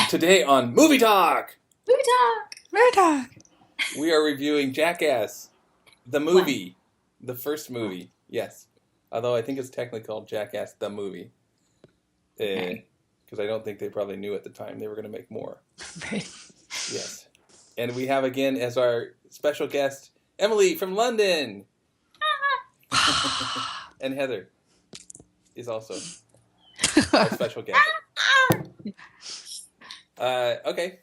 Today on Movie Talk, Movie talk. Movie talk. we are reviewing Jackass, the movie, the first movie. Yes, although I think it's technically called Jackass the movie, because I don't think they probably knew at the time they were going to make more. Right. Yes, and we have again as our special guest Emily from London, and Heather is also our special guest. Okay.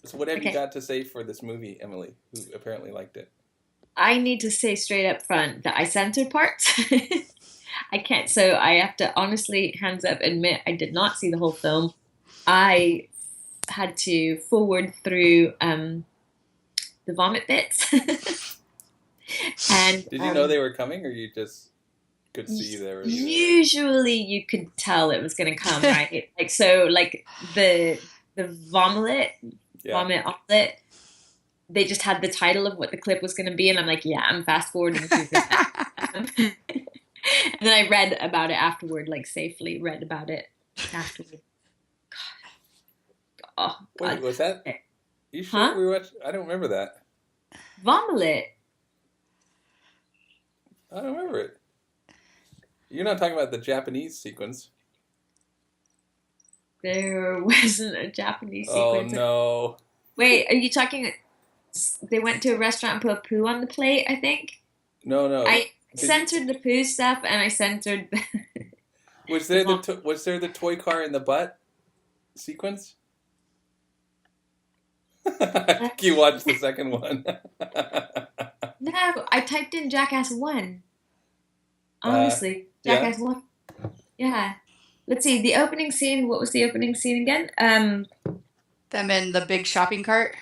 So what have you got to say for this movie, Emily, who apparently liked it? I need to say straight up front that I censored parts. I can't, so I have to honestly, hands up, admit I did not see the whole film. I had to forward through the vomit bits. And did you know they were coming, or you just could see they were? Usually, you could tell it was going to come, right? Like so, like the vomit omelet. They just had the title of what the clip was going to be, and I'm like, yeah, I'm fast forwarding through that. And then I read about it afterward, like safely read about it afterward. God. Oh, wait, was that? You sure we watched? I don't remember that. Vomit. I don't remember it. You're not talking about the Japanese sequence. There wasn't a Japanese sequence. Oh no! Wait, are you talking? They went to a restaurant and put a poo on the plate, I think. No. I censored the poo stuff, and I censored the... Was there the toy car in the butt sequence? You watched the second one. No, I typed in Jackass 1. Honestly, Jackass 1. Yeah. Let's see, the opening scene, what was the opening scene again? Them in the big shopping cart.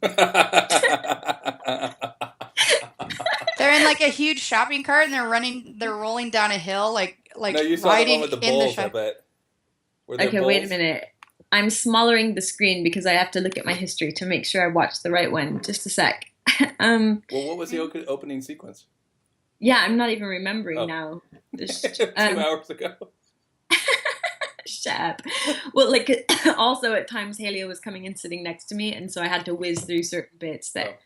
They're in like a huge shopping cart and they're rolling down a hill like no, you saw riding the one with the in bulls, the I bet. Okay, wait a minute. I'm smothering the screen because I have to look at my history to make sure I watched the right one. Just a sec. Well, what was the opening sequence? Yeah, I'm not even remembering now. 2 hours ago. Shut up. Well, like, also at times Haley was coming and sitting next to me, and so I had to whiz through certain bits that...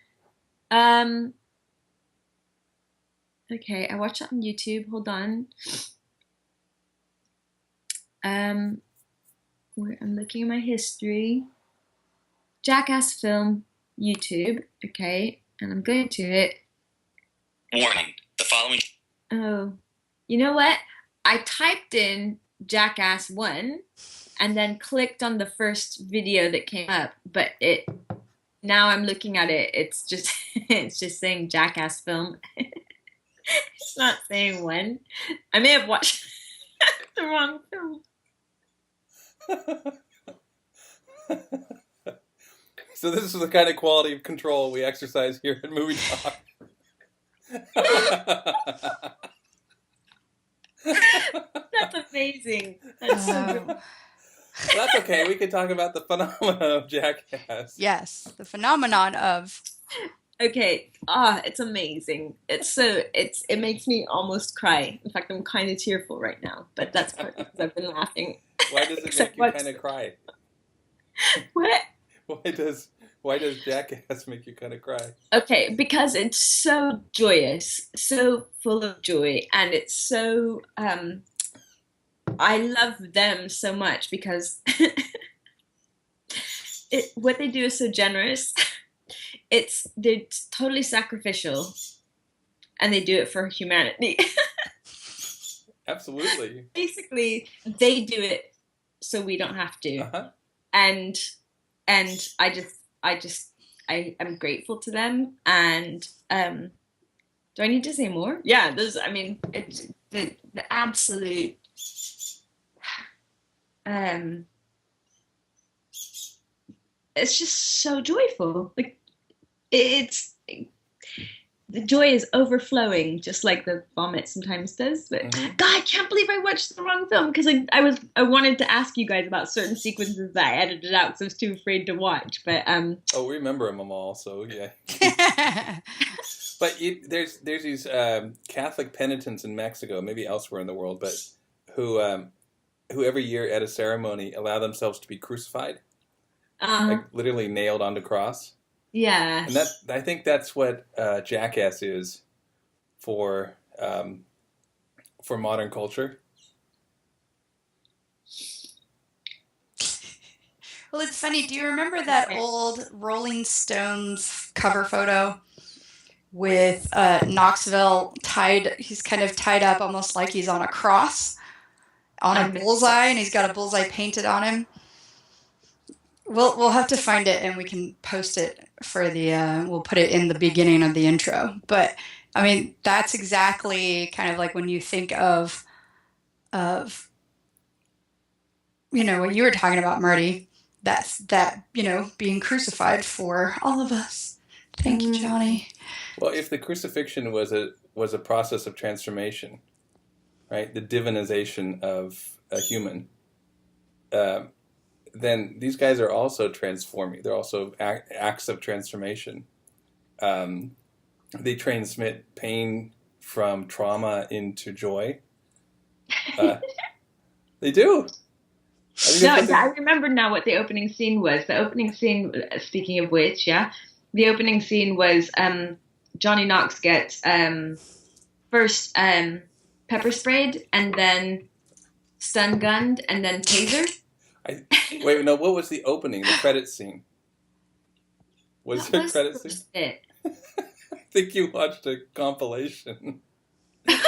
Okay, I watched it on YouTube. Hold on. I'm looking at my history. Jackass film, YouTube. Okay, and I'm going to it. Warning. The following... Oh. You know what? I typed in Jackass 1 and then clicked on the first video that came up, but now I'm looking at it, it's just saying Jackass film. It's not saying 1. I may have watched the wrong film. So this is the kind of quality of control we exercise here at Movie Talk. That's amazing. That's so good. Well, that's okay. We can talk about the phenomenon of Jackass. Yes, the phenomenon of... Okay, it's amazing. It makes me almost cry. In fact, I'm kind of tearful right now, but that's partly because I've been laughing. Why does it make you kind of cry? What? Why does Jackass make you kind of cry? Okay, because it's so joyous, so full of joy, and it's so I love them so much because what they do is so generous. They're totally sacrificial, and they do it for humanity. Absolutely. Basically, they do it so we don't have to. Uh-huh. And I'm grateful to them. And do I need to say more? Yeah, it's the absolute it's just so joyful. Like the joy is overflowing, just like the vomit sometimes does. But God, I can't believe I watched the wrong film because I wanted to ask you guys about certain sequences that I edited out because I was too afraid to watch. But we remember them all, so yeah. But there's these Catholic penitents in Mexico, maybe elsewhere in the world, but who who every year at a ceremony allow themselves to be crucified, like literally nailed onto cross. Yeah. And I think that's what Jackass is for modern culture. Well, it's funny. Do you remember that old Rolling Stones cover photo with Knoxville tied? He's kind of tied up almost like he's on a cross, on a bullseye, and he's got a bullseye painted on him. We'll have to find it, and we can post it for the. We'll put it in the beginning of the intro. But I mean, that's exactly kind of like when you think of what you were talking about, Marty. That being crucified for all of us. Thank you, Johnny. Well, if the crucifixion was a process of transformation, right, the divinization of a human, then these guys are also transforming. They're also acts of transformation. They transmit pain from trauma into joy. They do. I remember now what the opening scene was. The opening scene, speaking of which, the opening scene was Johnny Knox gets first pepper sprayed and then stun gunned and then tasered. Wait, no, what was the opening, the credit scene? Was there a credit scene? I think you watched a compilation. It's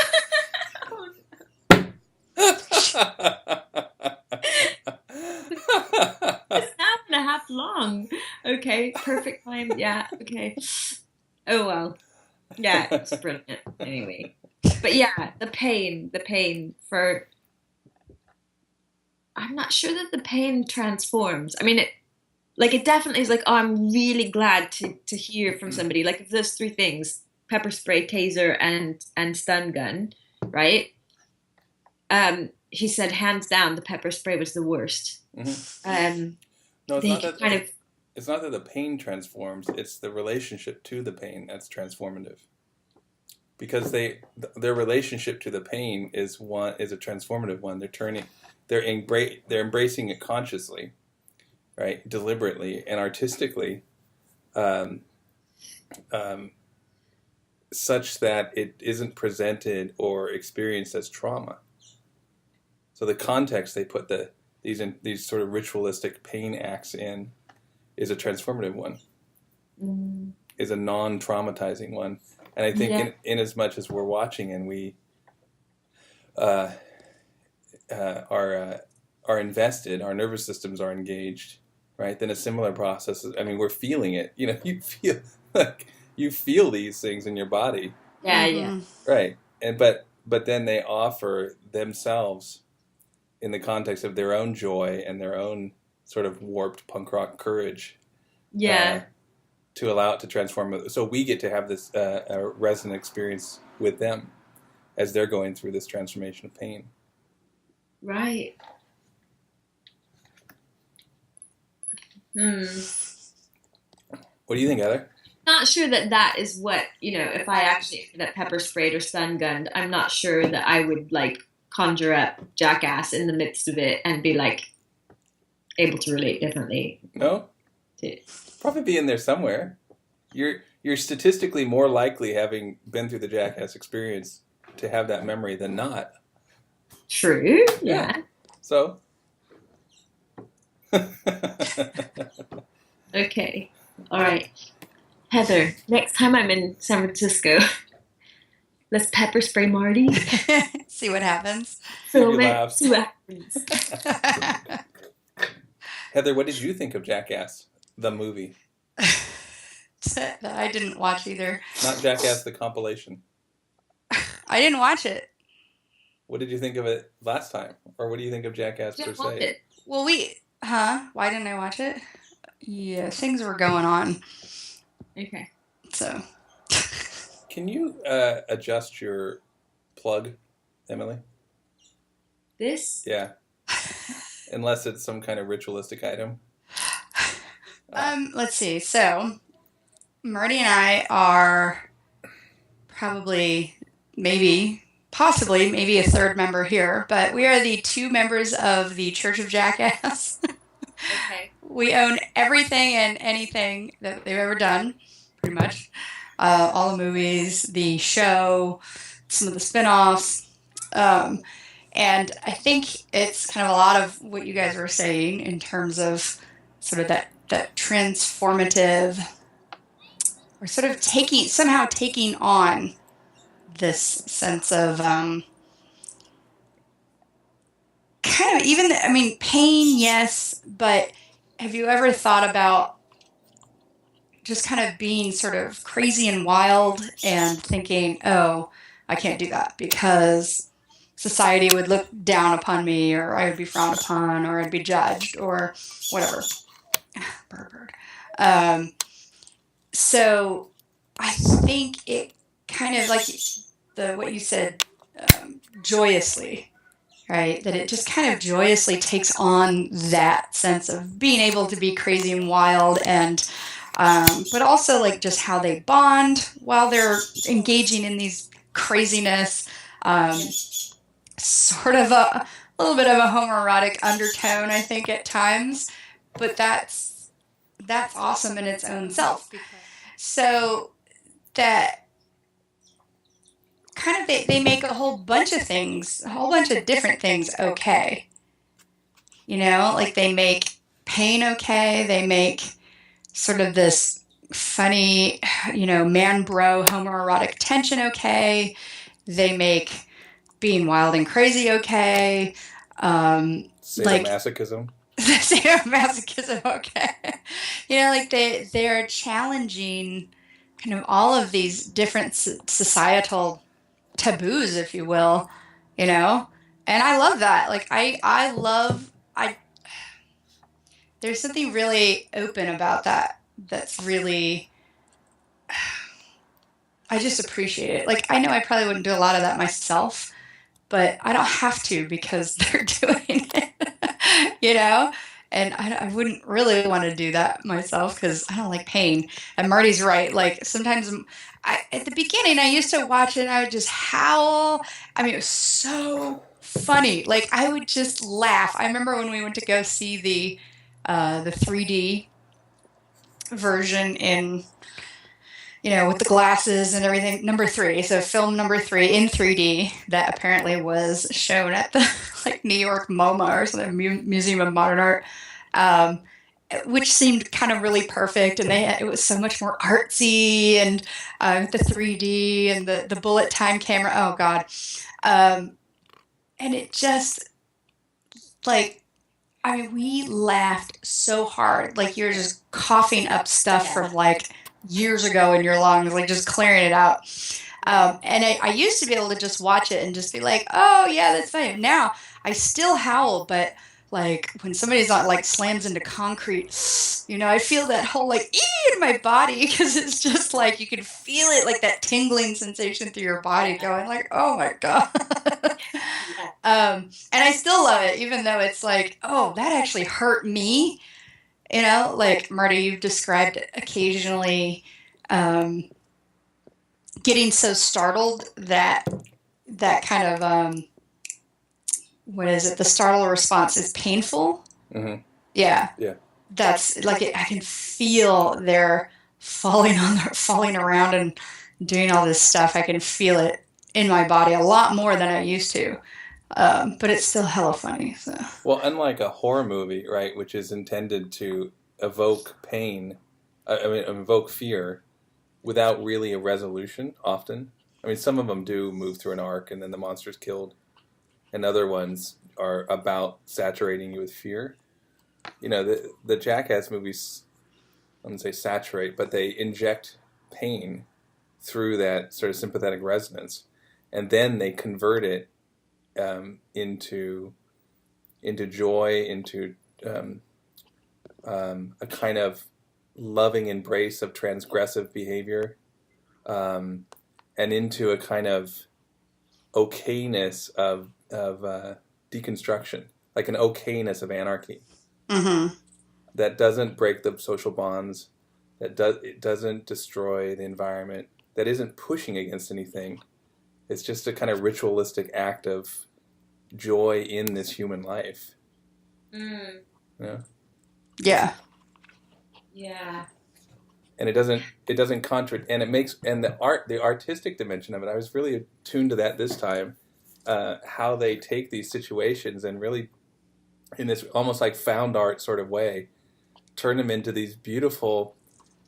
an hour and a half long. Okay, perfect time. Yeah, okay. Oh well. Yeah, it's brilliant. Anyway. But yeah, the pain for... I'm not sure that the pain transforms. I mean, it definitely is like, oh, I'm really glad to hear from somebody. Like, if those three things, pepper spray, taser, and stun gun, right? He said, hands down, the pepper spray was the worst. Mm-hmm. No, it's not that the pain transforms. It's the relationship to the pain that's transformative. Because their relationship to the pain is a transformative one. They're embracing it consciously, right, deliberately and artistically, such that it isn't presented or experienced as trauma. So the context they put these sort of ritualistic pain acts in is a transformative one, is a non-traumatizing one. And I think in as much as we're watching and we are invested, our nervous systems are engaged, right? Then a similar process. I mean, we're feeling it. You feel these things in your body. Yeah, yeah. Right. But then they offer themselves in the context of their own joy and their own sort of warped punk rock courage. Yeah. To allow it to transform. So we get to have this resonant experience with them as they're going through this transformation of pain. Right. What do you think, Heather? Not sure that is what, if I actually that pepper sprayed or stun gunned, I'm not sure that I would like conjure up Jackass in the midst of it and be like able to relate differently. No? Probably be in there somewhere. You're statistically more likely, having been through the Jackass experience, to have that memory than not. True. Yeah. So. Okay. All right. Heather, next time I'm in San Francisco, let's pepper spray Marty. See what happens. Film it. See what happens. Heather, what did you think of Jackass, the movie? I didn't watch either. Not Jackass, the compilation. I didn't watch it. What did you think of it last time? Or what do you think of Jackass per se? Well, why didn't I watch it? Yeah, things were going on. Okay. So. Can you adjust your plug, Emily? This? Yeah. Unless it's some kind of ritualistic item. Let's see. So, Marty and I are probably, maybe, possibly maybe a third member here, but we are the 2 members of the Church of Jackass. Okay. We own everything and anything that they've ever done, pretty much. All the movies, the show, some of the spin-offs. And I think it's kind of a lot of what you guys were saying in terms of sort of that transformative, or sort of somehow taking on this sense of kind of even, I mean, pain, yes, but have you ever thought about just kind of being sort of crazy and wild and thinking, oh, I can't do that because society would look down upon me, or I would be frowned upon, or I'd be judged, or whatever. Bird. So I think it kind of like what you said, joyously, right? That it just kind of joyously takes on that sense of being able to be crazy and wild, and but also like just how they bond while they're engaging in these craziness. Sort of a little bit of a homoerotic undertone, I think, at times, but that's awesome in its own self. So that kind of they make a whole bunch of things, a whole bunch of different things okay. You know, like they make pain okay, they make sort of this funny, you know, man bro homoerotic tension okay, they make being wild and crazy okay. Sadomasochism. Sadomasochism okay. You know, like they're challenging kind of all of these different societal taboos, if you will, you know? And I love that. Like there's something really open about that that's really, I just appreciate it. Like, I know I probably wouldn't do a lot of that myself, but I don't have to because they're doing it, you know? And I wouldn't really want to do that myself because I don't like pain. And Marty's right. Like, sometimes at the beginning, I used to watch it and I would just howl. I mean, it was so funny. Like, I would just laugh. I remember when we went to go see the 3D version in, you know, with the glasses and everything, number 3. So film number 3 in 3D that apparently was shown at the like New York MoMA or something, Museum of Modern Art, which seemed kind of really perfect. And it was so much more artsy, and the 3D and the bullet time camera. Oh God. And it just like, I mean, we laughed so hard. Like you're just coughing up stuff from like years ago in your lungs, like just clearing it out. And I used to be able to just watch it and just be like, oh yeah, that's fine. Now I still howl, but like when somebody's not like slams into concrete, you know, I feel that whole like in my body, because it's just like you can feel it, like that tingling sensation through your body, going like, oh my God. And I still love it, even though it's like, oh, that actually hurt me. You know, like Marty, you've described occasionally getting so startled that kind of, what is it? The startle response is painful. Mm-hmm. Yeah. Yeah. That's like I can feel they're falling around and doing all this stuff. I can feel it in my body a lot more than I used to. But it's still hella funny. So. Well, unlike a horror movie, right, which is intended to evoke pain, evoke fear, without really a resolution. Often, I mean, some of them do move through an arc, and then the monster's killed, and other ones are about saturating you with fear. You know, the Jackass movies, I wouldn't say saturate, but they inject pain through that sort of sympathetic resonance, and then they convert it into joy, into a kind of loving embrace of transgressive behavior, and into a kind of okayness of deconstruction, like an okayness of anarchy. Mm-hmm. That doesn't break the social bonds, it doesn't destroy the environment, that isn't pushing against anything, It's just a kind of ritualistic act of joy in this human life. Mm. Yeah. Yeah. Yeah. And it doesn't and it makes, and the artistic dimension of it, I was really attuned to that this time, how they take these situations and really, in this almost like found art sort of way, turn them into these beautiful,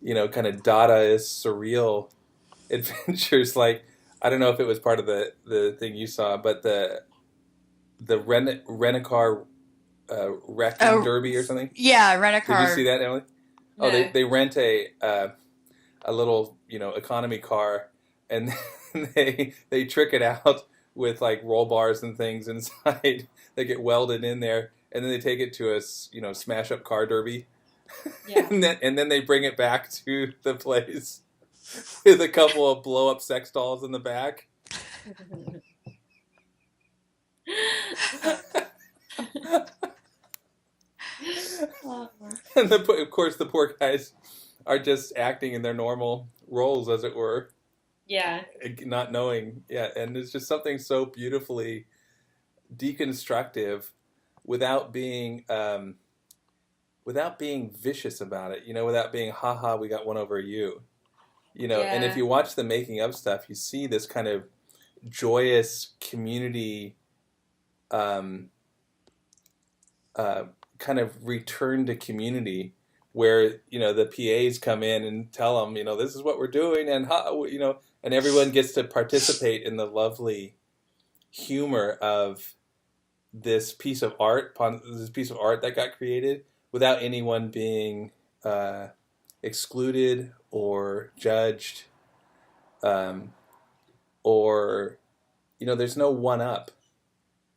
kind of Dadaist, surreal adventures. Like, I don't know if it was part of the thing you saw, but the rent-a-car wrecking derby or something. Yeah, rent a car. Did you see that, Emily? No. Oh, they rent a little, economy car, and they trick it out with like roll bars and things inside. They get welded in there, and then they take it to a smash up car derby. Yeah. and then they bring it back to the place with a couple of blow up sex dolls in the back. And of course the poor guys are just acting in their normal roles, as it were. Yeah. Not knowing. Yeah, and it's just something so beautifully deconstructive without being vicious about it, without being, haha, we got one over you. And if you watch the making of stuff, you see this kind of joyous community kind of return to community, where the PAs come in and tell them, this is what we're doing, and and everyone gets to participate in the lovely humor of this piece of art that got created, without anyone being excluded or judged, or there's no one up.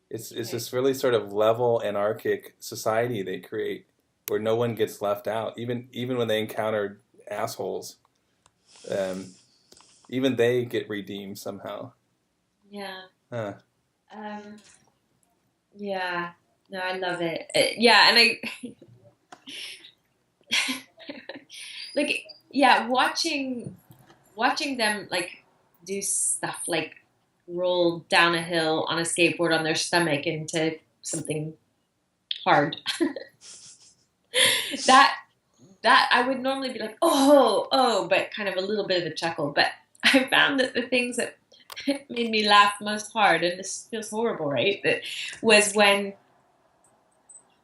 It's this really sort of level, anarchic society they create, where no one gets left out, even when they encounter assholes. Even they get redeemed somehow. Yeah. Huh. Yeah. No, I love it. Yeah, and I like, yeah, watching them like do stuff like roll down a hill on a skateboard on their stomach into something hard. that I would normally be like, oh, but kind of a little bit of a chuckle. But I found that the things that made me laugh most hard, and this feels horrible, right? That was when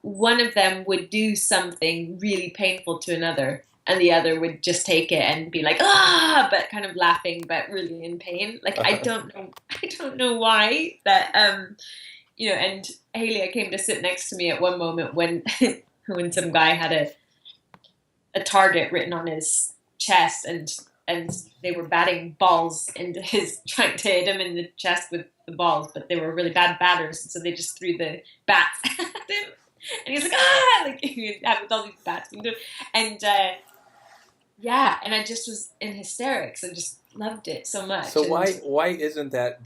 one of them would do something really painful to another, and the other would just take it and be like, but kind of laughing, but really in pain. Like, I don't know why that, and Haley came to sit next to me at one moment when some guy had a target written on his chest, and they were batting balls into trying to hit him in the chest with the balls, but they were really bad batters, so they just threw the bats at him. And he was like, like he had with all these bats. And and I just was in hysterics. I just loved it so much. So why isn't that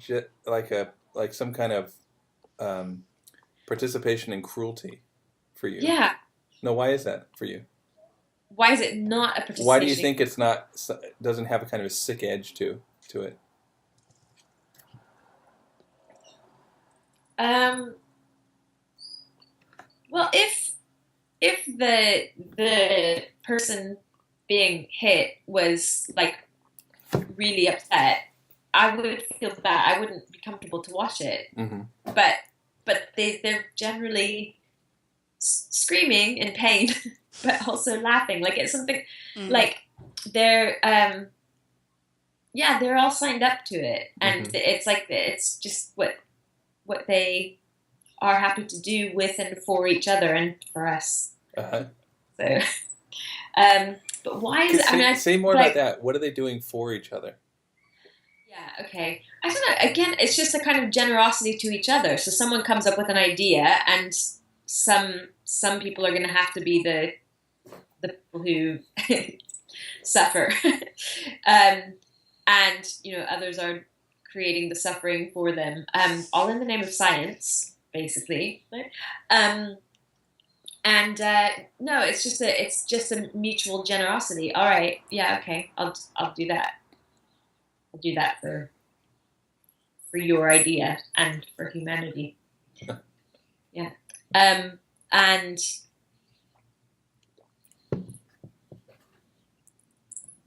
like some kind of participation in cruelty for you? Yeah. No, why is that for you? Why is it not a participation? Why do you think it's not, doesn't have a kind of a sick edge to it? Well, if the person being hit was like really upset, I would feel bad. I wouldn't be comfortable to watch it. Mm-hmm. But they're generally screaming in pain, but also laughing. Like, it's something like they're they're all signed up to it, and it's like it's just what they are happy to do with and for each other and for us. Uh-huh. So, but why is it? Say more about that. What are they doing for each other? Yeah, okay. I don't know. Again, it's just a kind of generosity to each other. So someone comes up with an idea, and some people are going to have to be the people who suffer, and others are creating the suffering for them, all in the name of science, basically. No, it's just a mutual generosity. All right, yeah, okay, I'll do that. I'll do that your idea and for humanity. Yeah. And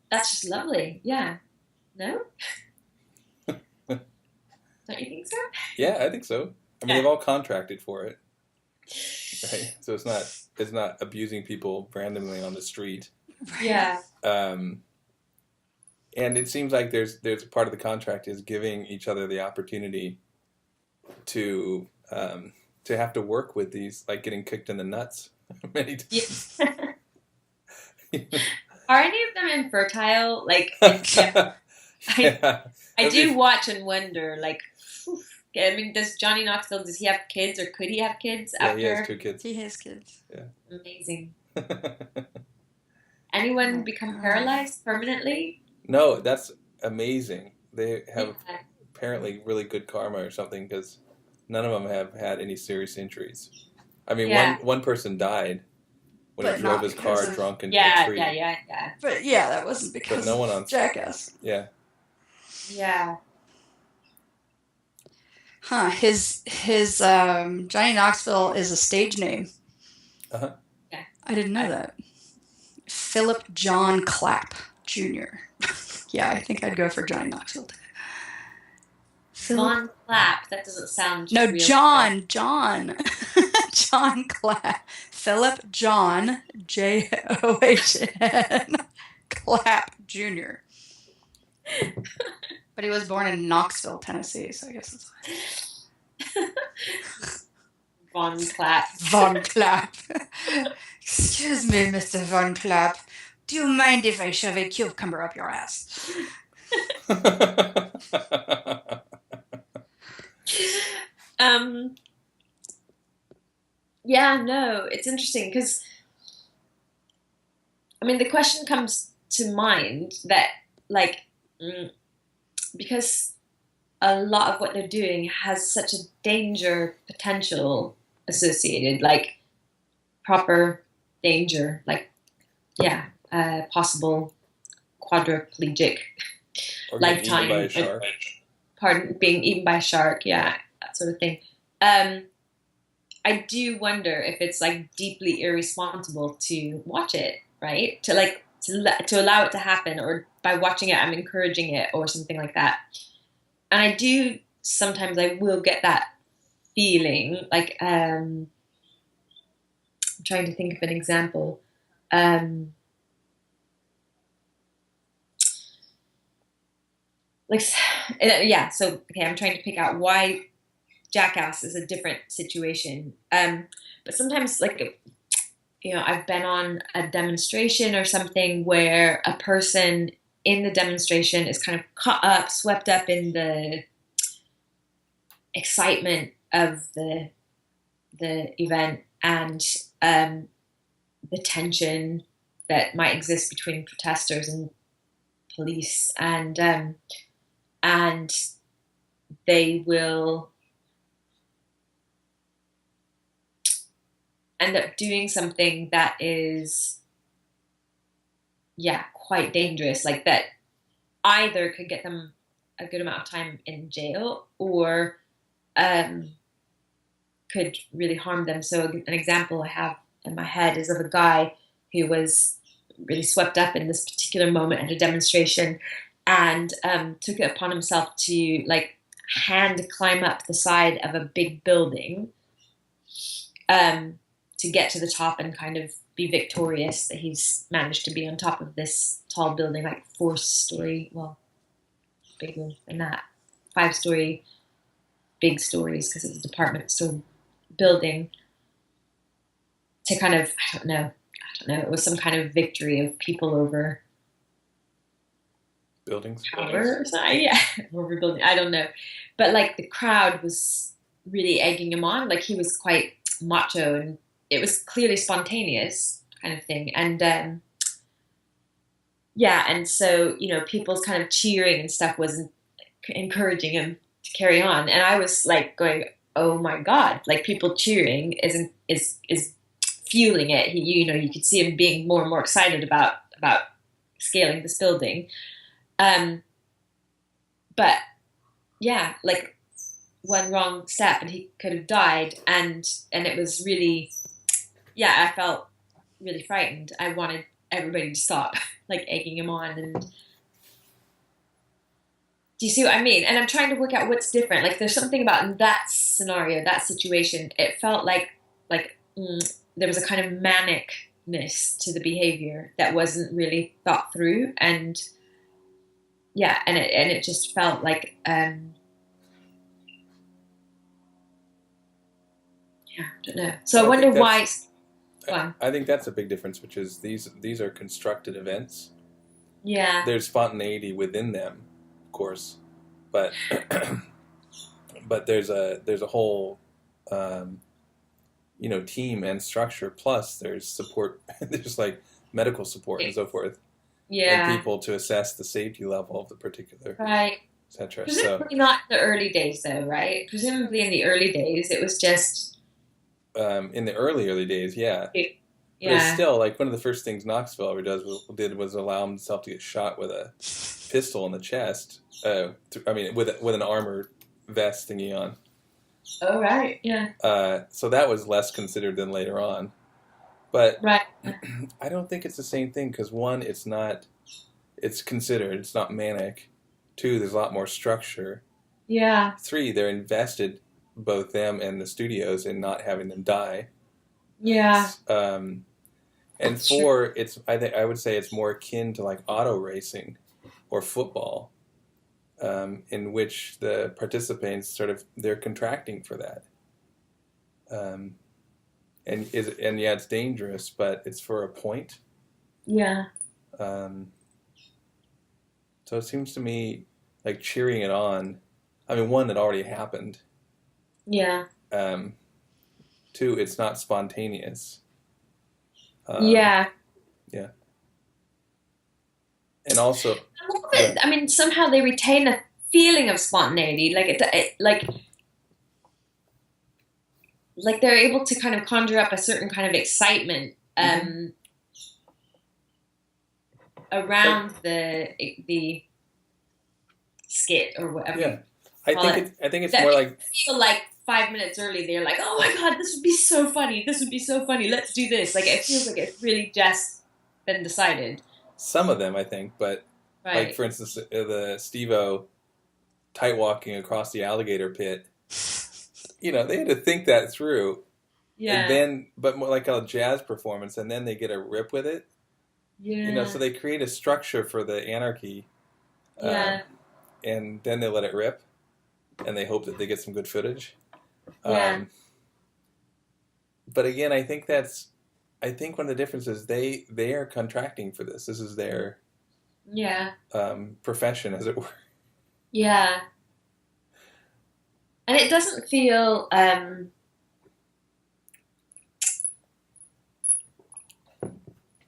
that's just lovely. Yeah. No? Don't you think so? Yeah, I think so. I mean, they've all contracted for it, right? So it's not abusing people randomly on the street. Yeah. And it seems like there's part of the contract is giving each other the opportunity to have to work with these, like getting kicked in the nuts many times. Yeah. Are any of them infertile? Like, Yeah. I do watch and wonder, like, I mean, does Johnny Knoxville, does he have kids or could he have kids Yeah, after? he has 2 kids. He has kids. Yeah. Amazing. Anyone become paralyzed permanently? No, that's amazing. They have apparently really good karma or something because none of them have had any serious injuries. I mean, one person died when But he drove not his car because of- drunk into a tree. Yeah. But yeah, that wasn't because But no one of on- Jackass. Yeah. Yeah. Huh. His Johnny Knoxville is a stage name. Uh-huh. Yeah. I didn't know that. Philip John Clapp Jr. Yeah, I think I'd go for Johnny Knoxville. Von Clapp. That doesn't sound No, real. John. John Clapp. Philip John John Clapp Jr. But he was born in Knoxville, Tennessee, so I guess that's why. Von Clapp. Von Clapp. Excuse me, Mr. Von Clapp. Do you mind if I shove a cucumber up your ass? Yeah, no, it's interesting because, I mean, the question comes to mind that, like, because a lot of what they're doing has such a danger potential associated, like proper danger, like, yeah, possible quadriplegic Or lifetime. getting eaten by a shark. Pardon, being eaten by a shark, yeah, that sort of thing. I do wonder if it's like deeply irresponsible to watch it, right? To allow it to happen, or by watching it, I'm encouraging it, or something like that. And I do sometimes I will get that feeling, like I'm trying to think of an example. So okay, I'm trying to pick out why Jackass is a different situation. But sometimes, like, I've been on a demonstration or something where a person in the demonstration is kind of caught up, swept up in the excitement of the event and the tension that might exist between protesters and police, and they will end up doing something that is, quite dangerous, like that either could get them a good amount of time in jail or could really harm them. So an example I have in my head is of a guy who was really swept up in this particular moment at a demonstration and took it upon himself to like hand climb up the side of a big building to get to the top and kind of be victorious that he's managed to be on top of this tall building, like 4-story, well, bigger than that, 5-story, big stories because it's a department store building, to kind of, I don't know, it was some kind of victory of people over Buildings. power or something. Yeah, over building, I don't know. But like the crowd was really egging him on, like he was quite macho and it was clearly spontaneous kind of thing. And and so, people's kind of cheering and stuff was encouraging him to carry on. And I was like going, oh my God, like people cheering is fueling it. He, you could see him being more and more excited about scaling this building. But yeah, like one wrong step and he could have died, and it was really, yeah, I felt really frightened. I wanted everybody to stop like egging him on. And do you see what I mean? And I'm trying to work out what's different. Like there's something about in that scenario, that situation, it felt like there was a kind of manicness to the behavior that wasn't really thought through. And yeah, and it just felt like yeah, I don't know. So I wonder why. I think that's a big difference, which is these are constructed events. Yeah. There's spontaneity within them, of course, but but there's a whole team and structure. Plus, there's support. There's like medical support and so forth. Yeah. And people to assess the safety level of the particular. Right. Etc. Presumably not in the early days, though, right? Presumably in the early days, it was just. In the early days, yeah. Yeah. But it's still like one of the first things Knoxville ever did was allow himself to get shot with a pistol in the chest. With an armor vest thingy on. Oh right, yeah. So that was less considered than later on, but right. I don't think it's the same thing because one, it's not. It's considered. It's not manic. Two, there's a lot more structure. Yeah. Three, they're invested, both them and the studios, in not having them die. Yeah. And That's four, it's I would say it's more akin to like auto racing or football, in which the participants they're contracting for that. And yeah, it's dangerous, but it's for a point. Yeah. So it seems to me like cheering it on. I mean, one, it already happened. Yeah. Two, it's not spontaneous. Yeah. Yeah. And also, I mean, somehow they retain a feeling of spontaneity, like they're able to kind of conjure up a certain kind of excitement around the skit or whatever. Yeah, I think it's that more like feel like 5 minutes early. They're like, oh my god, this would be so funny. This would be so funny. Let's do this. Like it feels like it's really just been decided. Some of them, I think, but right. like for instance, the Steve-O tight walking across the alligator pit. They had to think that through. Yeah. And then, but more like a jazz performance, and then they get a rip with it. Yeah. So they create a structure for the anarchy. Yeah. And then they let it rip, and they hope that they get some good footage. Yeah. But again, I think one of the differences they are contracting for this. This is their profession, as it were. Yeah. And it doesn't feel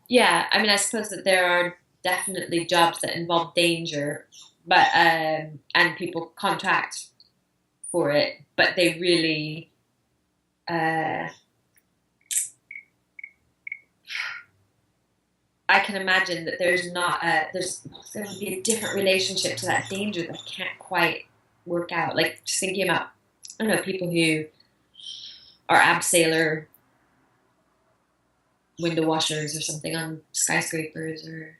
yeah, I mean, I suppose that there are definitely jobs that involve danger, but and people contract for it, but they really I can imagine that there would be a different relationship to that danger that I can't quite work out. Like just thinking about, I don't know, people who are abseiler window washers or something on skyscrapers or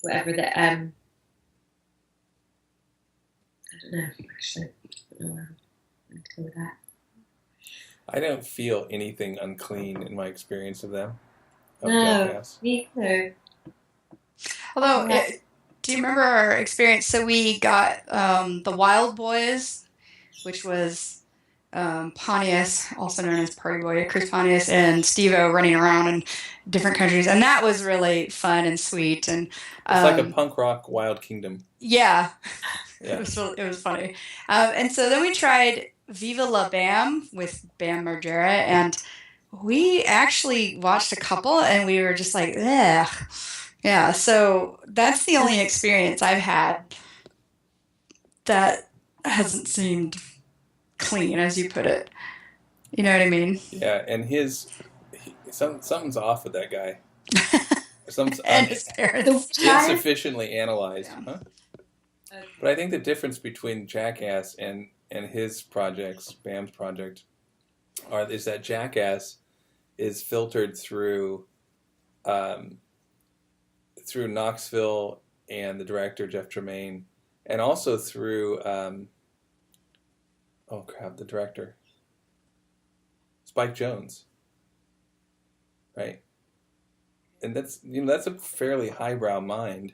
whatever that I don't know, actually. I don't know where I'm to go with that. I don't feel anything unclean in my experience of them. No, Jackass. me either. Although, do you remember our experience? So we got the Wild Boys, which was Pontius, also known as Party Boy, Chris Pontius, and Steve-O running around in different countries, and that was really fun and sweet. And it's like a punk rock Wild Kingdom. Yeah, yeah. It was funny. And so then we tried Viva La Bam with Bam Margera, and we actually watched a couple, and we were just like, ugh. Yeah, so that's the only experience I've had that hasn't seemed clean, as you put it. You know what I mean? Yeah, and something's off with that guy. And his parents. Insufficiently analyzed. Yeah. Huh? Okay. But I think the difference between Jackass and his projects, Bam's project, is that Jackass is filtered through through Knoxville and the director Jeff Tremaine, and also through the director Spike Jonze, right? And that's a fairly highbrow mind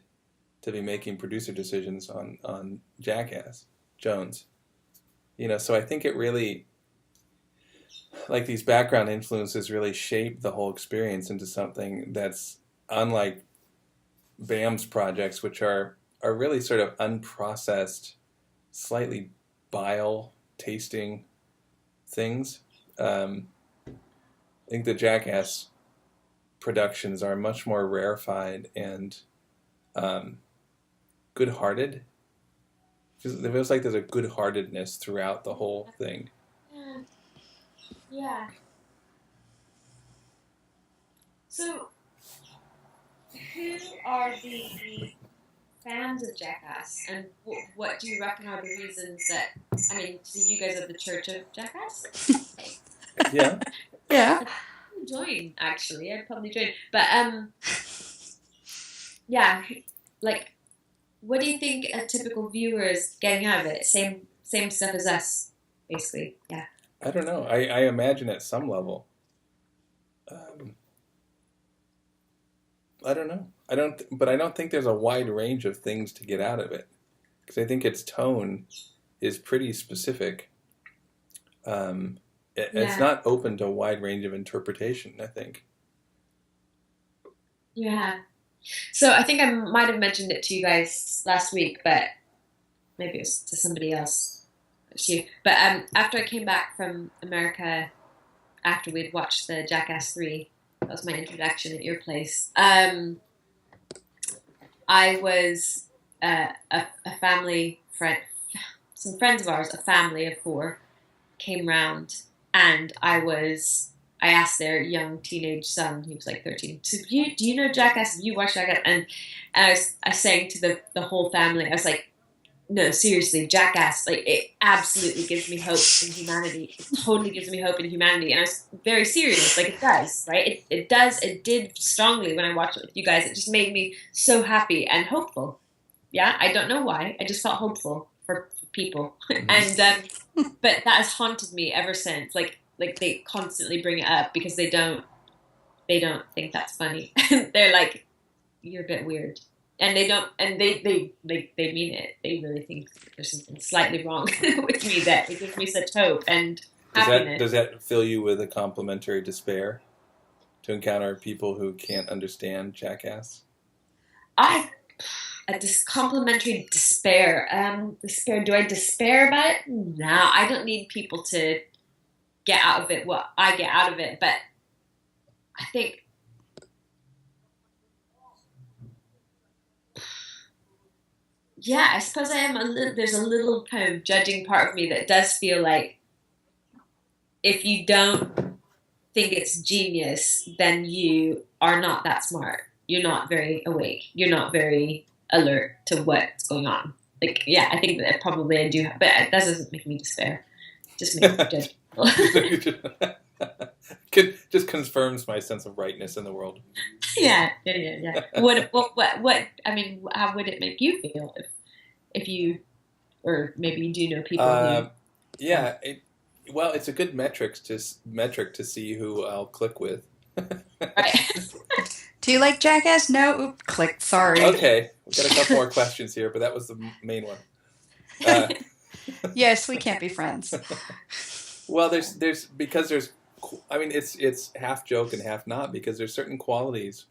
to be making producer decisions on Jackass Jones. So I think it really, like, these background influences really shape the whole experience into something that's unlike Bam's projects, which are really sort of unprocessed, slightly bile tasting things. I think the Jackass productions are much more rarefied and good-hearted. It feels like there's a good-heartedness throughout the whole thing. Yeah. So, who are the fans of Jackass, and what do you reckon are the reasons that? I mean, so you guys are the Church of Jackass. Yeah. Yeah. I'd join, actually. I'd probably join. But yeah, like, what do you think a typical viewer is getting out of it? Same stuff as us, basically. Yeah. I don't know. I imagine at some level. I don't know. But I don't think there's a wide range of things to get out of it, because I think its tone is pretty specific. It's not open to a wide range of interpretation, I think. Yeah. So I think I might have mentioned it to you guys last week, but maybe it was to somebody else. It's you. But after I came back from America, after we'd watched the Jackass 3, that was my introduction at your place. I was a family friend, some friends of ours, a family of 4, came round, and I asked their young teenage son, he was like 13, so do you know Jackass? Have you watched Jackass? And I was saying to the whole family, I was like, no, seriously, Jackass, like, it absolutely gives me hope in humanity. It totally gives me hope in humanity. And I was very serious, like, it does, right? It does. It did strongly when I watched it with you guys. It just made me so happy and hopeful. Yeah, I don't know why. I just felt hopeful for people. And but that has haunted me ever since. Like they constantly bring it up because they don't think that's funny. They're like, you're a bit weird. And they don't, and they mean it. They really think there's something slightly wrong with me, that it gives me such hope and happiness. Does that fill you with a complimentary despair to encounter people who can't understand Jackass? Complimentary despair. Despair. Do I despair about it? No, I don't need people to get out of it what I get out of it. But I think, yeah, I suppose I am there's a little kind of judging part of me that does feel like if you don't think it's genius, then you are not that smart. You're not very awake. You're not very alert to what's going on. Like, yeah, I think that probably I do, but that doesn't make me despair. It just makes me judgmental. Just confirms my sense of rightness in the world. Yeah. What? I mean, how would it make you feel if you, or maybe you do know people who? Yeah. Well, it's a good metric to see who I'll click with. Right. Do you like Jackass? No. Oop, click. Sorry. Okay, we've got a couple more questions here, but that was the main one. Yes, we can't be friends. Well, there's I mean, it's half joke and half not, because there's certain qualities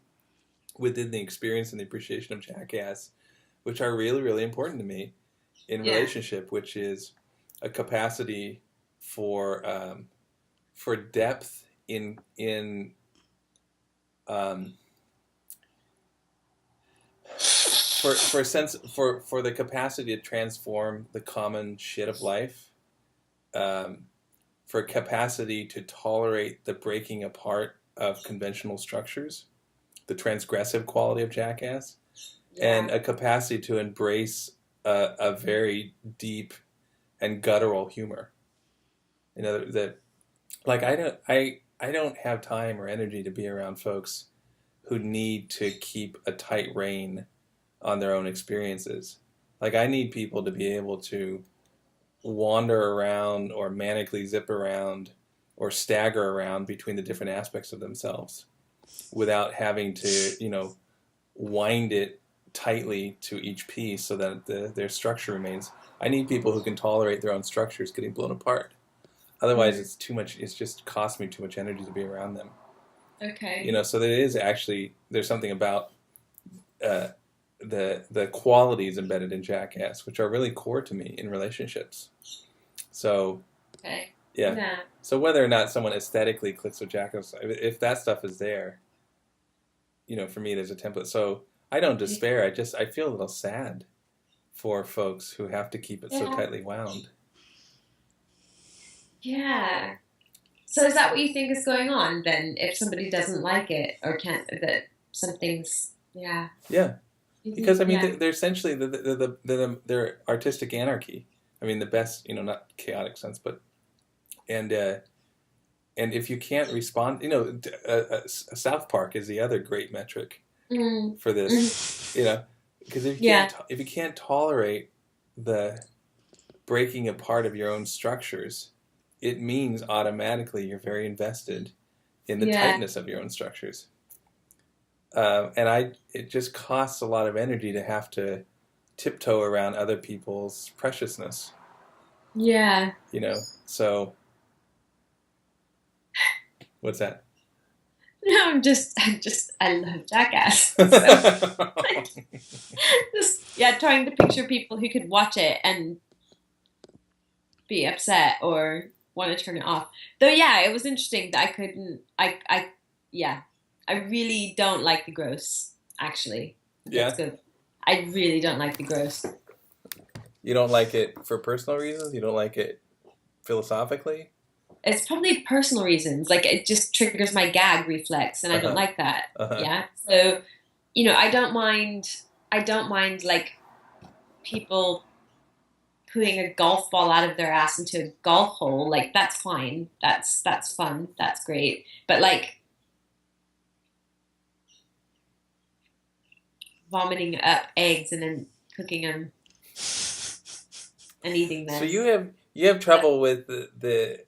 within the experience and the appreciation of Jackass which are really, really important to me in relationship, which is a capacity for depth in for a sense for the capacity to transform the common shit of life, for capacity to tolerate the breaking apart of conventional structures, the transgressive quality of Jackass, and a capacity to embrace a very deep and guttural humor. You know that, like I don't have time or energy to be around folks who need to keep a tight rein on their own experiences. Like I need people to be able to wander around or manically zip around or stagger around between the different aspects of themselves without having to, wind it tightly to each piece so that their structure remains. I need people who can tolerate their own structures getting blown apart. Otherwise, it's too much. It's just cost me too much energy to be around them. Okay. So there is actually, there's something about the qualities embedded in Jackass, which are really core to me in relationships. So, Okay. yeah. So whether or not someone aesthetically clicks with Jackass, if that stuff is there, for me, there's a template. So I don't despair. I feel a little sad for folks who have to keep it so tightly wound. Yeah. So is that what you think is going on then? If somebody doesn't like it or can't, that something's, yeah. Yeah. Because they're essentially they're artistic anarchy. I mean, the best, not chaotic sense, but and if you can't respond, South Park is the other great metric for this. Because if you can't tolerate the breaking apart of your own structures, it means automatically you're very invested in the tightness of your own structures. It just costs a lot of energy to have to tiptoe around other people's preciousness. Yeah. So what's that? No, I love Jackass. So, trying to picture people who could watch it and be upset or want to turn it off. Though, it was interesting that I couldn't, I really don't like the gross, actually. Yeah? Good. I really don't like the gross. You don't like it for personal reasons? You don't like it philosophically? It's probably personal reasons. Like, it just triggers my gag reflex, and I don't like that. Yeah? So, I don't mind, like, people putting a golf ball out of their ass into a golf hole. Like, that's fine. That's fun. That's great. But, like, vomiting up eggs and then cooking them and eating them. So you have trouble with the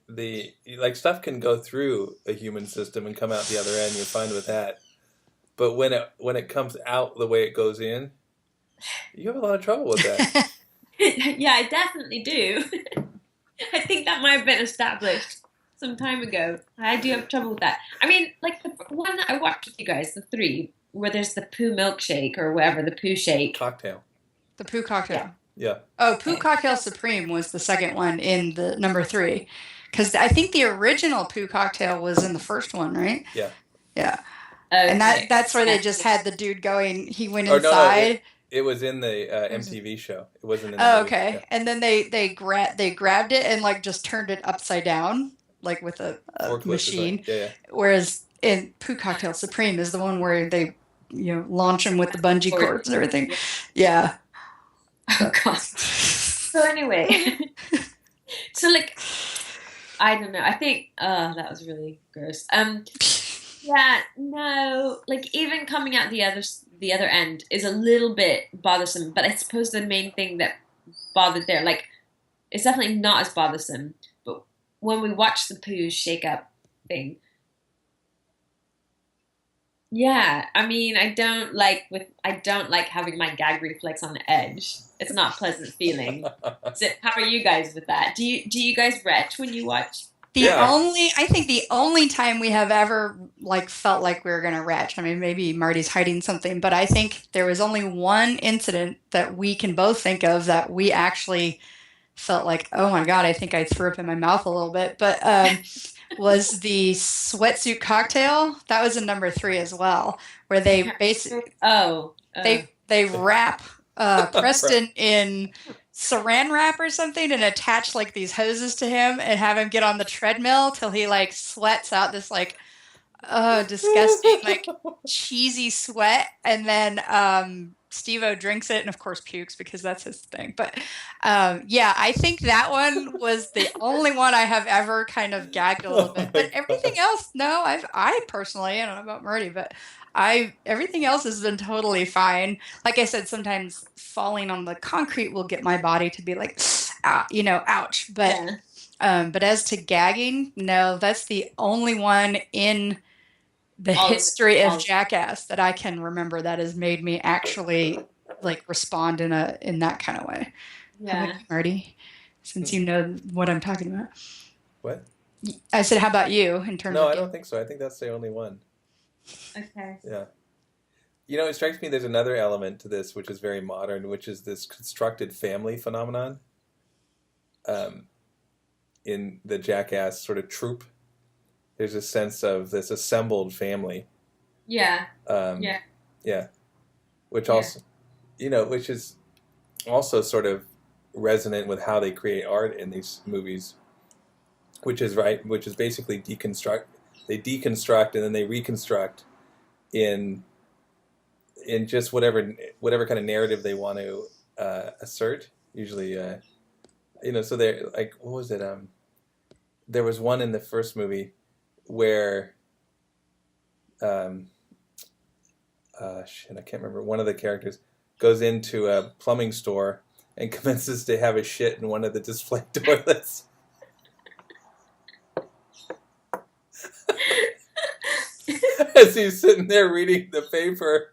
like stuff can go through a human system and come out the other end. You're fine with that, but when it comes out the way it goes in, you have a lot of trouble with that. Yeah, I definitely do. I think that might have been established some time ago. I do have trouble with that. I mean, like the one that I watched with you guys, the 3, where there's the poo milkshake or whatever, the poo shake. Cocktail. The poo cocktail. Yeah. Oh, Poo Cocktail Supreme was the second one in the number 3. Because I think the original Poo Cocktail was in the first one, right? Yeah. Yeah. Okay. And that's where they just had the dude going, he went inside. It was in the MTV show. It wasn't in the movie. Okay. Yeah. And then they grabbed it and like just turned it upside down, like with a machine. Yeah. Whereas in Poo Cocktail Supreme is the one where they launch him with the bungee cords and everything. Yeah. Oh god. So anyway, so like, I don't know. I think that was really gross. Like even coming out the other end is a little bit bothersome. But I suppose the main thing that bothered there, like, it's definitely not as bothersome. But when we watch the poo shake up thing. Yeah, I mean, I don't like having my gag reflex on the edge. It's not a pleasant feeling. So, how are you guys with that? Do you guys retch when you watch? I think the only time we have ever like felt like we were gonna retch. I mean, maybe Marty's hiding something, but I think there was only one incident that we can both think of that we actually felt like, oh my god, I think I threw up in my mouth a little bit, but. Was the sweatsuit cocktail. That was in number 3 as well, where they basically they wrap Preston in saran wrap or something and attach like these hoses to him and have him get on the treadmill till he like sweats out this like disgusting like cheesy sweat, and then Steve-O drinks it and of course pukes because that's his thing. But yeah, I think that one was the only one I have ever kind of gagged a little bit. But everything else, no, I personally, I don't know about Marty, but everything else has been totally fine. Like I said, sometimes falling on the concrete will get my body to be like, ouch. But as to gagging, no, that's the only one in the history of Jackass that I can remember that has made me actually like respond in that kind of way. Yeah. How about you, Marty? Since you know what I'm talking about. What? I said, how about you in terms of... No, I don't think so. I think that's the only one. Okay. Yeah. It strikes me there's another element to this which is very modern, which is this constructed family phenomenon. In the Jackass sort of troupe, there's a sense of this assembled family. Yeah. Yeah. Which also, which is also sort of resonant with how they create art in these movies, which is basically deconstruct. They deconstruct and then they reconstruct in just whatever kind of narrative they want to assert. Usually, so they're like, what was it? There was one in the first movie where, I can't remember. One of the characters goes into a plumbing store and commences to have a shit in one of the display toilets. As he's sitting there reading the paper,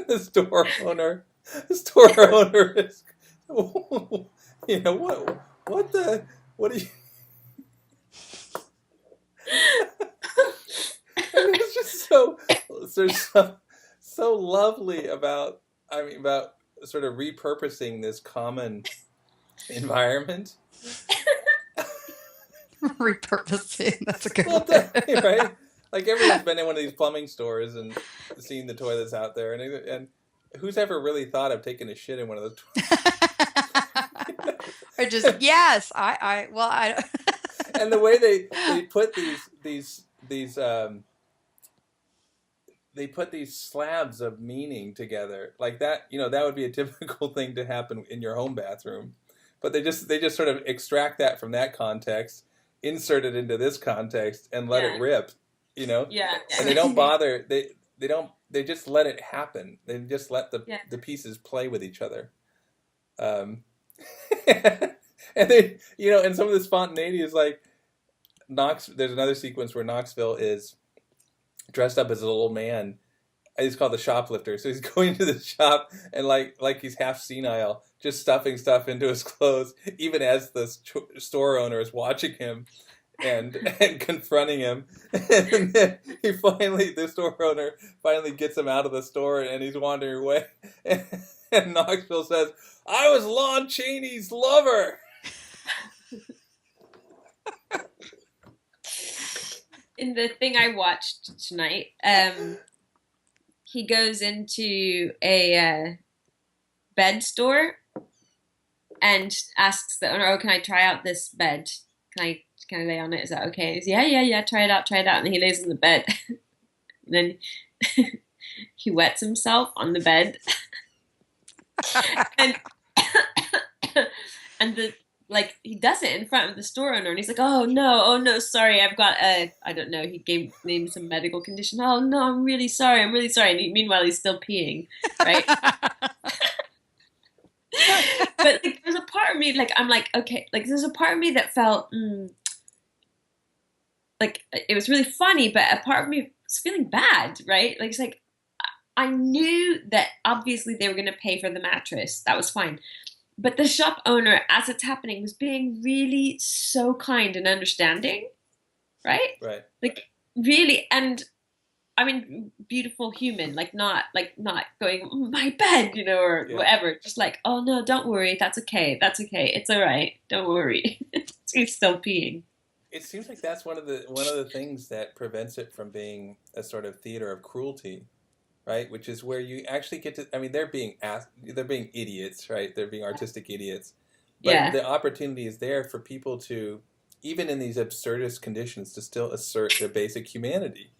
the store owner is, what are you? And it's just so lovely about sort of repurposing this common environment. Repurposing, that's a good one. Right? Like everyone's been in one of these plumbing stores and seen the toilets out there, and who's ever really thought of taking a shit in one of those toilets? Or just, yes, I And the way they put these slabs of meaning together, like that, that would be a typical thing to happen in your home bathroom, but they just sort of extract that from that context, insert it into this context, and let it rip, Yeah. And they don't bother. They just let it happen. They just let the pieces play with each other. And they, and some of the spontaneity is like there's another sequence where Knoxville is dressed up as an old man. He's called the shoplifter. So he's going to the shop and like he's half senile, just stuffing stuff into his clothes, even as the store owner is watching him and confronting him. And then the store owner finally gets him out of the store and he's wandering away. And Knoxville says, "I was Lon Chaney's lover." In the thing I watched tonight, he goes into a bed store and asks the owner, "Oh, can I try out this bed? Can I lay on it? Is that okay?" He's, yeah, try it out. And then he lays in the bed. And then he wets himself on the bed. and he does it in front of the store owner, and he's like, oh no, sorry, I've got I don't know, he named some medical condition. Oh no, I'm really sorry. And meanwhile he's still peeing, right? But there's a part of me, I'm like, okay, there's a part of me that felt it was really funny, but a part of me was feeling bad, right? It's like I knew that obviously they were going to pay for the mattress. That was fine. But the shop owner, as it's happening, was being really so kind and understanding, right? Right. Really, and I mean, beautiful human, not going, my bed, or whatever. Just oh no, don't worry, that's okay, it's all right, don't worry. He's still peeing. It seems like that's one of the things that prevents it from being a sort of theater of cruelty. Right, which is where you actually get to. I mean, they're being idiots, right? They're being artistic idiots. But the opportunity is there for people to, even in these absurdist conditions, to still assert their basic humanity.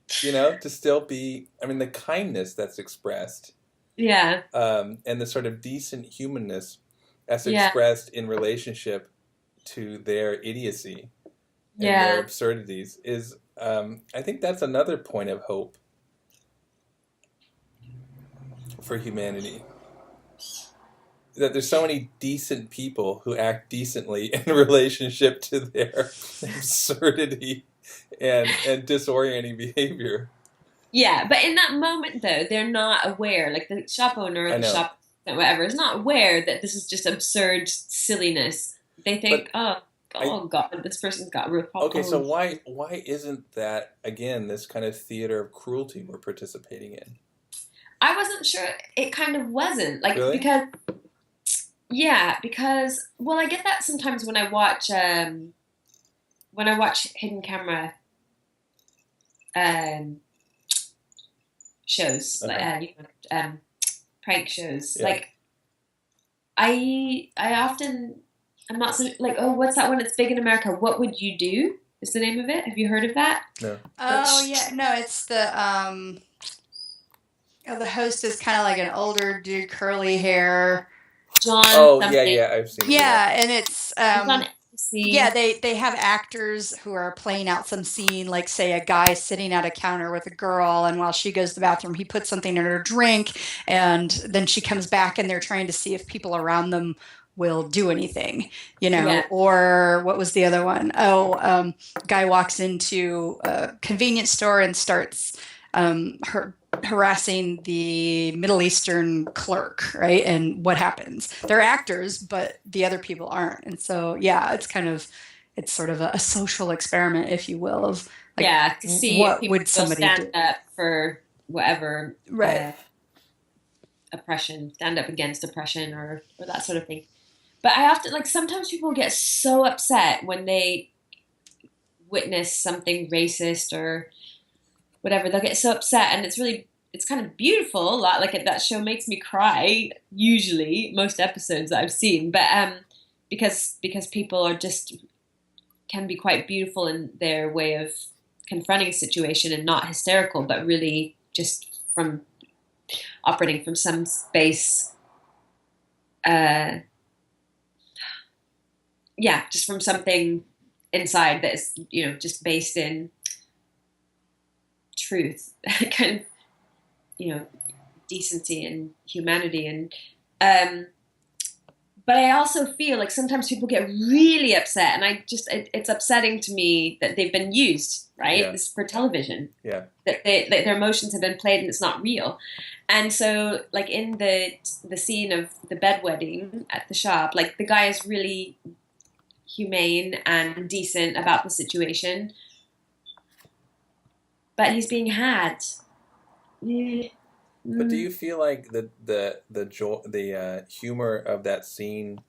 to still be, I mean, the kindness that's expressed, Yeah. and the sort of decent humanness that's Yeah. expressed in relationship to their idiocy and their Yeah. absurdities is, I think that's another point of hope for humanity. That there's so many decent people who act decently in relationship to their absurdity and disorienting behavior. Yeah, but in that moment though, they're not aware. Like the shop owner or I the know. shop whatever is not aware that this is just absurd silliness. They think, oh God, this person's got a real problem. Okay, so why isn't that, again, this kind of theater of cruelty we're participating in? I wasn't sure. It kind of wasn't like Really? because well, I get that sometimes when I watch hidden camera shows, like prank shows. Yeah. Like I often I'm not so like, oh, what's that one that's big in America? What Would You Do? Is the name of it? Have you heard of that? No. Oh yeah, no, it's the the host is kind of like an older dude, curly hair. John. Oh something. yeah, I've seen it. Yeah, and it's It's on NBC. yeah, they have actors who are playing out some scene, like say a guy sitting at a counter with a girl, and while she goes to the bathroom, he puts something in her drink, and then she comes back, and they're trying to see if people around them will do anything, Yeah. Or what was the other one? Oh, guy walks into a convenience store and starts harassing the Middle Eastern clerk, right? And what happens? They're actors, but the other people aren't. And so, yeah, it's sort of a social experiment, if you will, of like, to see what if people would somebody stand do? up for whatever Right. oppression, stand up against oppression or that sort of thing. But I often, like, sometimes people get so upset when they witness something racist or whatever. They'll get so upset, and it's kind of beautiful. A lot like that show makes me cry. Usually, most episodes that I've seen, but because people are just can be quite beautiful in their way of confronting a situation and not hysterical, but really just from operating from some space. Just from something inside that is, just based in truth, kind of, decency and humanity. And, but I also feel like sometimes people get really upset, and it's upsetting to me that they've been used, right? Yeah. This is for television. Yeah. That their emotions have been played and it's not real. And so, like in the scene of the bedwetting at the shop, like the guy is really humane and decent about the situation, but he's being had. But do you feel like the humor of that scene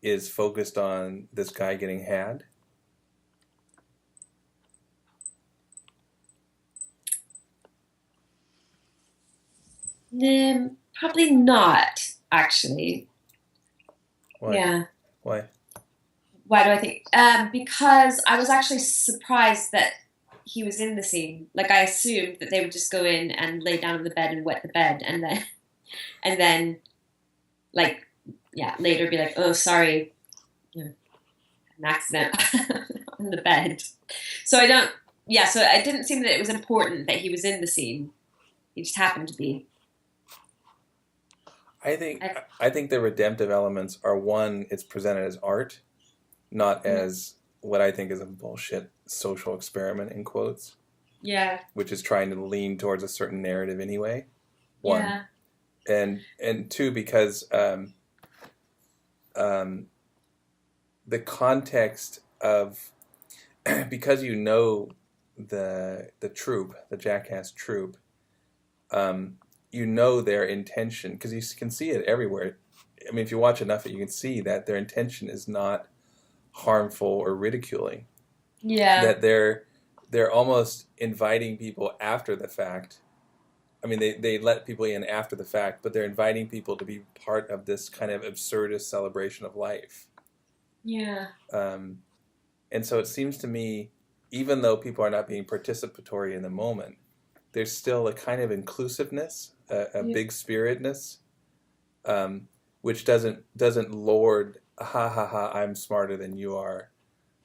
is focused on this guy getting had? Probably not, actually. Why? Yeah. Why? Why do I think? Because I was actually surprised that he was in the scene. Like, I assumed that they would just go in and lay down on the bed and wet the bed, and then, like, later be like, oh, sorry, an accident on the bed. So so it didn't seem that it was important that he was in the scene. He just happened to be. I think the redemptive elements are, one, it's presented as art, not as what I think is a bullshit social experiment, in quotes. Yeah. Which is trying to lean towards a certain narrative anyway. One. Yeah. And two, because the context of because the troupe, the Jackass troupe, their intention, because you can see it everywhere. I mean, if you watch enough of it, you can see that their intention is not harmful or ridiculing. Yeah. That they're almost inviting people after the fact. I mean, they let people in after the fact, but they're inviting people to be part of this kind of absurdist celebration of life. Yeah. And so it seems to me, even though people are not being participatory in the moment, there's still a kind of inclusiveness, a big spiritedness, which doesn't lord, ha ha ha, I'm smarter than you are,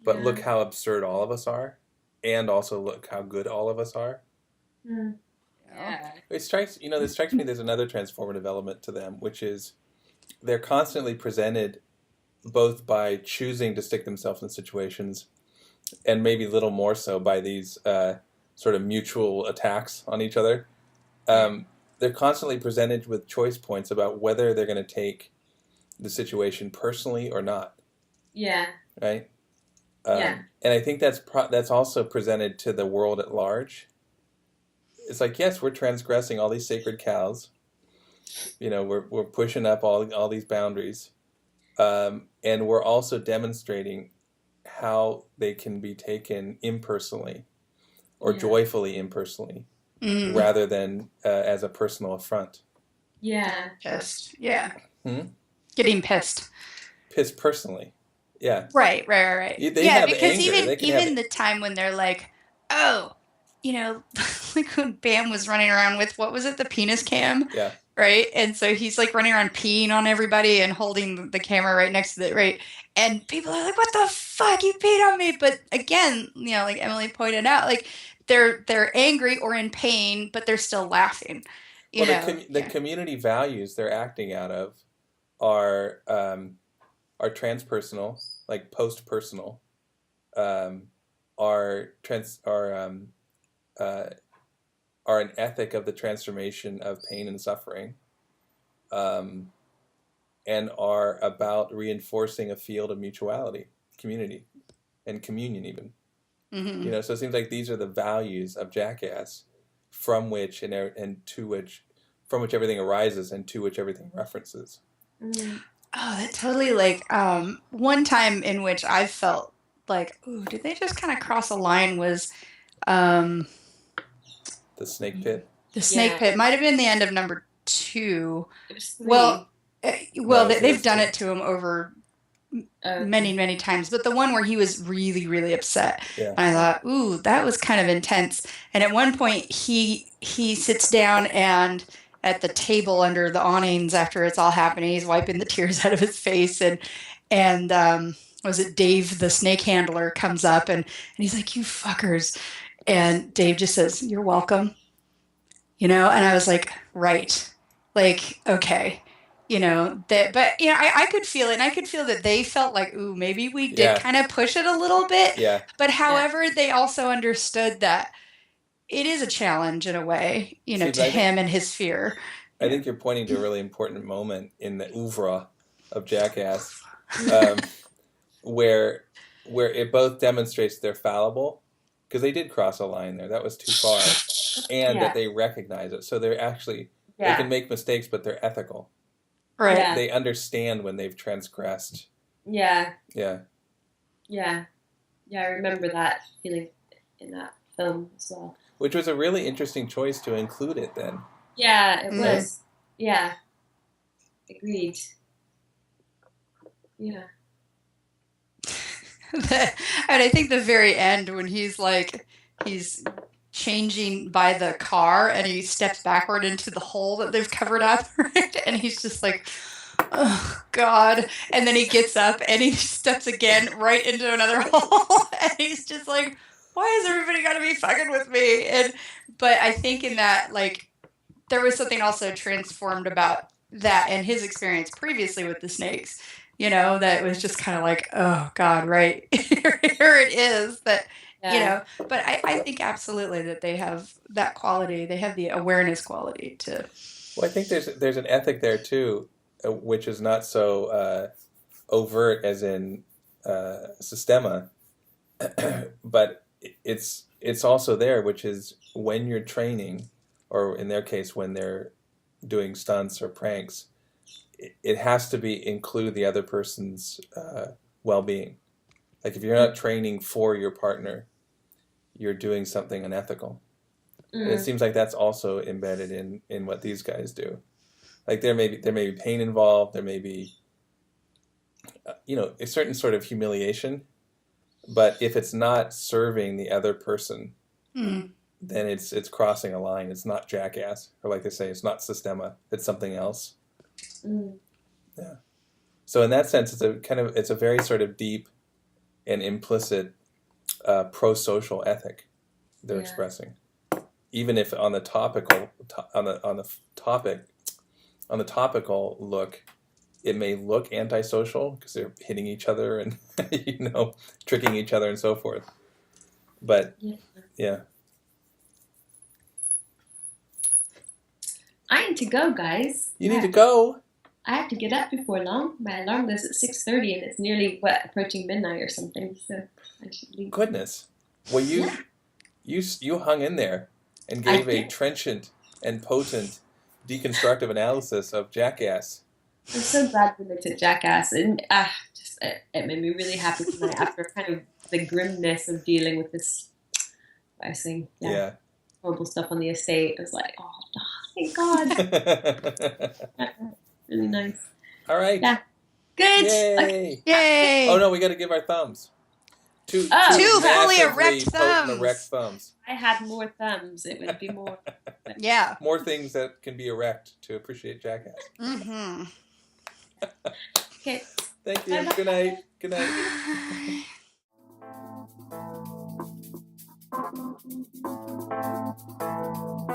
but look how absurd all of us are, and also look how good all of us are. Yeah. It strikes me there's another transformative element to them, which is they're constantly presented both by choosing to stick themselves in situations, and maybe a little more so by these sort of mutual attacks on each other. They're constantly presented with choice points about whether they're going to take the situation personally or not. Yeah. Right? Yeah. And I think that's also presented to the world at large. It's like, yes, we're transgressing all these sacred cows. We're pushing up all these boundaries. And we're also demonstrating how they can be taken impersonally or joyfully impersonally, rather than as a personal affront. Yeah. Pissed. Yeah. Getting pissed. Pissed personally. Yeah. Right. They have because anger. even the time when they're like, oh, like when Bam was running around with, what was it, the penis cam? Yeah. Right? And so he's like running around peeing on everybody and holding the camera right next to it, right? And people are like, what the fuck? You peed on me. But again, like Emily pointed out, like they're angry or in pain, but they're still laughing. The community values they're acting out of are transpersonal, like post-personal, are an ethic of the transformation of pain and suffering, and are about reinforcing a field of mutuality, community, and communion even. Mm-hmm. So it seems like these are the values of Jackass, from which everything arises and to which everything references. Mm-hmm. Oh, that totally, like, one time in which I felt like, ooh, did they just kind of cross a line was, the snake pit. The snake pit might have been the end of number 2. It was 3. Well, they've done it to him over many, many times. But the one where he was really, really upset, and I thought, ooh, that was kind of intense. And at one point, he sits down and at the table under the awnings after it's all happening, he's wiping the tears out of his face, and was it Dave, the snake handler, comes up and he's like, you fuckers. And Dave just says, you're welcome. And I was like, right. Like, okay. But I could feel it, and I could feel that they felt like, ooh, maybe we did kind of push it a little bit. Yeah. But however, they also understood that it is a challenge in a way, to him and his fear. I think you're pointing to a really important moment in the oeuvre of Jackass, where it both demonstrates they're fallible, because they did cross a line there. That was too far. And that they recognize it. So they're actually, they can make mistakes, but they're ethical. Right. Yeah. They understand when they've transgressed. Yeah. Yeah. Yeah. Yeah, I remember that feeling in that film as well. Which was a really interesting choice to include it then. Yeah, it was. Yeah. Agreed. Yeah. And I think the very end when he's changing by the car and he steps backward into the hole that they've covered up, right? And he's just like, oh God. And then he gets up and he steps again right into another hole. And he's just like, why is everybody gotta be fucking with me? But I think in that, like, there was something also transformed about that and his experience previously with the snakes, that was just kind of like, oh God, right. Here it is that, but I think absolutely that they have that quality. They have the awareness quality to. Well, I think there's an ethic there too, which is not so overt as in Systema, but it's also there, which is when you're training, or in their case, when they're doing stunts or pranks, it has to include the other person's well-being. Like if you're not training for your partner, you're doing something unethical. And it seems like that's also embedded in what these guys do. Like there may be pain involved, there may be a certain sort of humiliation, but if it's not serving the other person, then it's crossing a line. It's not Jackass, or like they say, it's not Systema. It's something else. Mm. Yeah. So in that sense, it's a very sort of deep and implicit pro-social ethic they're Yeah. expressing, even if on the topical look, it may look antisocial because they're hitting each other and tricking each other and so forth. But yeah. I need to go, guys. You need to go. I have to get up before long. My alarm goes at 6:30, and it's nearly approaching midnight or something. So I should leave. Goodness. Well, you hung in there and gave a trenchant and potent deconstructive analysis of Jackass. I'm so glad we looked at Jackass, and it made me really happy tonight after kind of the grimness of dealing with this, horrible stuff on the estate. I was like, oh, thank God. Really nice. All right. Yeah. Good. Yay. Okay. Yay! Oh no, we got to give our thumbs. Two Two fully massively erect potent thumbs. erect thumbs. I had more thumbs. It would be more. Yeah. More things that can be erect to appreciate Jackass. Mm-hmm. Okay. Thank you. Bye-bye. Good night. Good night.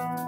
Bye.